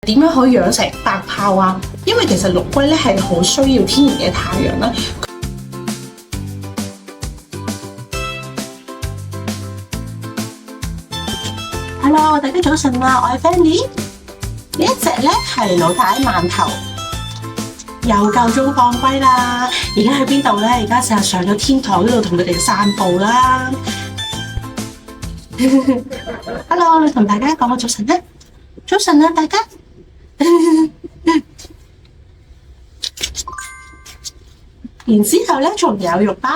點樣可以養成白豹啊？因為其實陸龜咧係好需要天然嘅太陽啦。Hello， 大家早晨啊，我係 Fanny。呢一隻咧係老大饅頭，又夠鐘放龜啦。而家喺邊度咧？而家就係上咗天台嗰度同佢哋散步啦。Hello， 同大家講個早晨啦，早晨啊，大家。然之後咧，仲有肉包，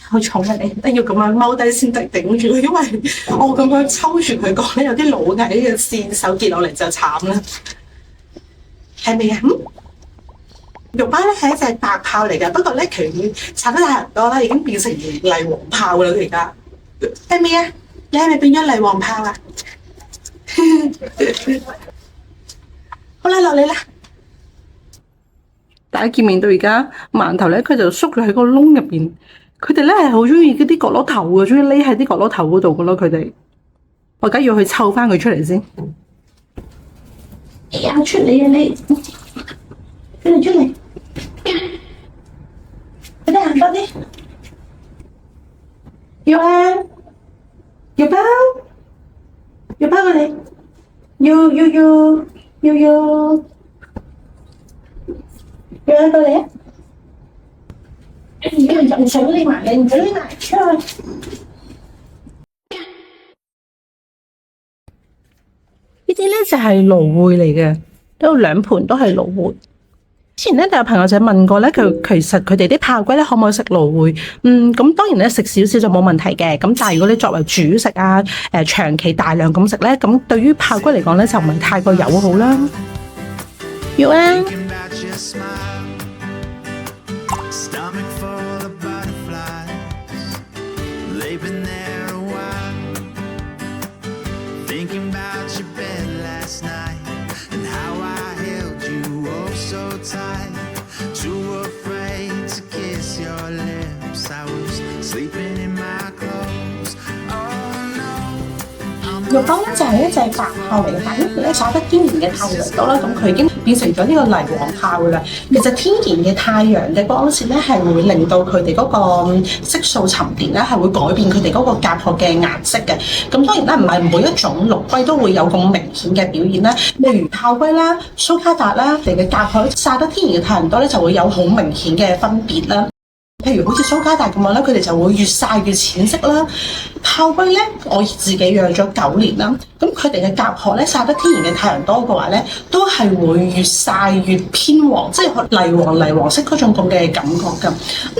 好重啊！你一定要咁樣踎低先得頂住，因為我咁樣抽住佢講咧，有啲老蟻嘅線手結落嚟就慘啦。係咪啊？肉包咧係一隻白豹嚟㗎，不過咧佢殺得太多啦，已經變成麗黃豹啦。佢而家係咪啊？你係咪變咗麗黃豹啊？好啦，落嚟啦！大家見面到而家，饅頭咧佢就縮咗喺個窿入邊。佢哋咧係好中意嗰啲角落頭嘅，中意匿喺啲角落頭嗰度嘅咯。佢哋，我而家要去湊翻佢出嚟先。哎呀，出嚟啊你！出嚟！快啲行多啲！肉啊！肉包！肉包過嚟！肉過嚟啊！你唔想匿埋，你唔想匿埋出去。呢啲咧就係蘆薈嚟嘅，都有兩盤都係蘆薈。之前咧就有朋友仔問過咧，其實佢哋啲炮龜咧可唔可以食蘆薈？咁當然咧食少少就冇問題嘅。咁但係如果你作為主食啊，長期大量咁食咧，咁對於炮龜嚟講咧就唔係太過友好啦。要啊！肉包咧就係一隻白豹嚟嘅，但係因為咧曬得天然嘅太陽多啦，咁佢已經變成咗呢個麗黃豹啦。其實天然嘅太陽嘅光線咧係會令到佢哋嗰個色素沉澱咧係會改變佢哋嗰個甲殼嘅顏色嘅。咁當然啦，唔係每一種陸龜都會有咁明顯嘅表現啦。例如炮龜啦、蘇卡達啦，佢哋嘅甲殼曬得天然嘅太陽多咧，就會有好明顯嘅分別啦。譬如好似蘇卡達咁樣咧，佢哋就會越曬越淺色啦。炮龜咧，我自己養咗9年啦，咁佢哋嘅甲殼咧曬得天然嘅太陽多嘅話咧，都係會越曬越偏黃，即係泥黃色嗰種咁嘅感覺㗎。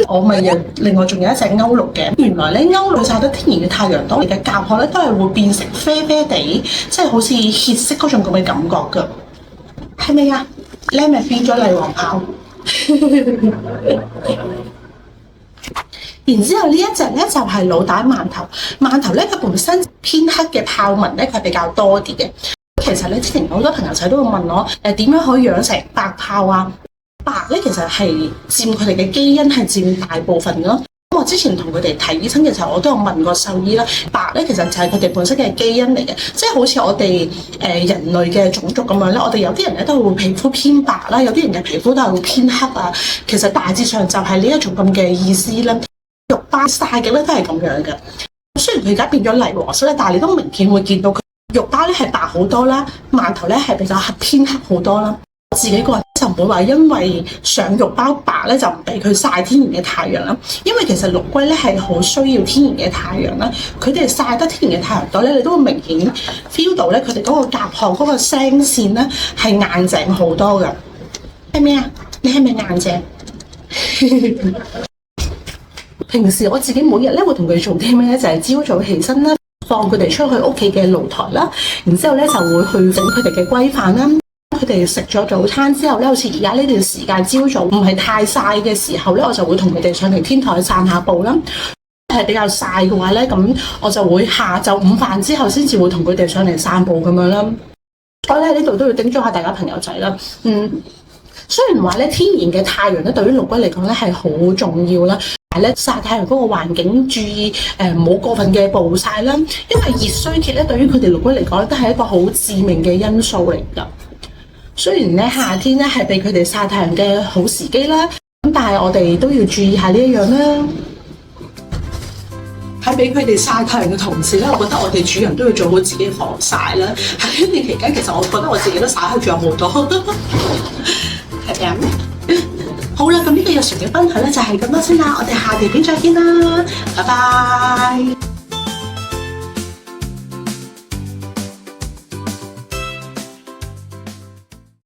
我咪另外仲有一隻歐陸嘅，原來咧歐陸曬得天然嘅太陽多，你嘅甲殼咧都係會變成啡啡地，即係好似血色嗰種咁嘅感覺㗎，係咪啊？你係咪變咗麗黃豹？然之後呢一隻咧就係老大饅頭，饅頭咧佢本身偏黑嘅豹紋咧佢係比較多啲嘅。其實咧之前好多朋友仔都會問我點樣可以養成白豹啊？白咧其實係佔佢哋嘅基因係佔大部分嘅咯。咁我之前同佢哋睇醫生嘅時候，我都有問過獸醫啦。白咧其實就係佢哋本身嘅基因嚟嘅，即係好似我哋人類嘅種族咁樣咧。我哋有啲人咧都會皮膚偏白啦，有啲人嘅皮膚都係會偏黑啊。其實大致上就係呢一種咁嘅意思啦。肉包曬嘅咧都係咁樣嘅，雖然佢而家變咗泥黃色咧，但係你都明顯會見到佢肉包咧係白好多啦，饅頭咧係比較偏黑好多啦。我自己個人就唔會話因為想肉包白咧就唔俾佢曬天然嘅太陽啦，因為其實陸龜咧係好需要天然嘅太陽啦，佢哋曬得天然嘅太陽多咧，你都會明顯 feel 到咧佢哋嗰個甲殼嗰個聲線咧係硬淨好多嘅。係咪啊？你係咪硬淨？平時我自己每日咧會同佢做啲咩咧？就係朝早起身啦，放佢哋出去屋企嘅露台啦，然之後咧就會去整佢哋嘅龜飯啦。佢哋食咗早餐之後咧，好似而家呢段時間朝早唔係太曬嘅時候咧，我就會同佢哋上嚟天台散下步啦。係比較曬嘅話咧，咁我就會下晝午飯之後先至會同佢哋上嚟散步咁樣啦。我咧喺呢度都要叮囑下大家朋友仔啦，雖然話咧天然嘅太陽咧對於陸龜嚟講咧係好重要啦。咧曬太陽嗰個環境注意唔好過分嘅暴曬啦，因為熱衰竭咧對於佢哋龍龜嚟講都係一個好致命嘅因素嚟㗎。雖然咧夏天咧係俾佢哋曬太陽嘅好時機啦，咁但係我哋都要注意下呢一樣啦。喺俾佢哋曬太陽嘅同時咧，我覺得我哋主人都要做好自己嘅防曬啦。喺呢段期間，其實我覺得我自己都曬開咗好多，係咪啊？好啦，咁呢個日常嘅分享咧就係咁多先啦，我哋下條片再見啦，拜拜。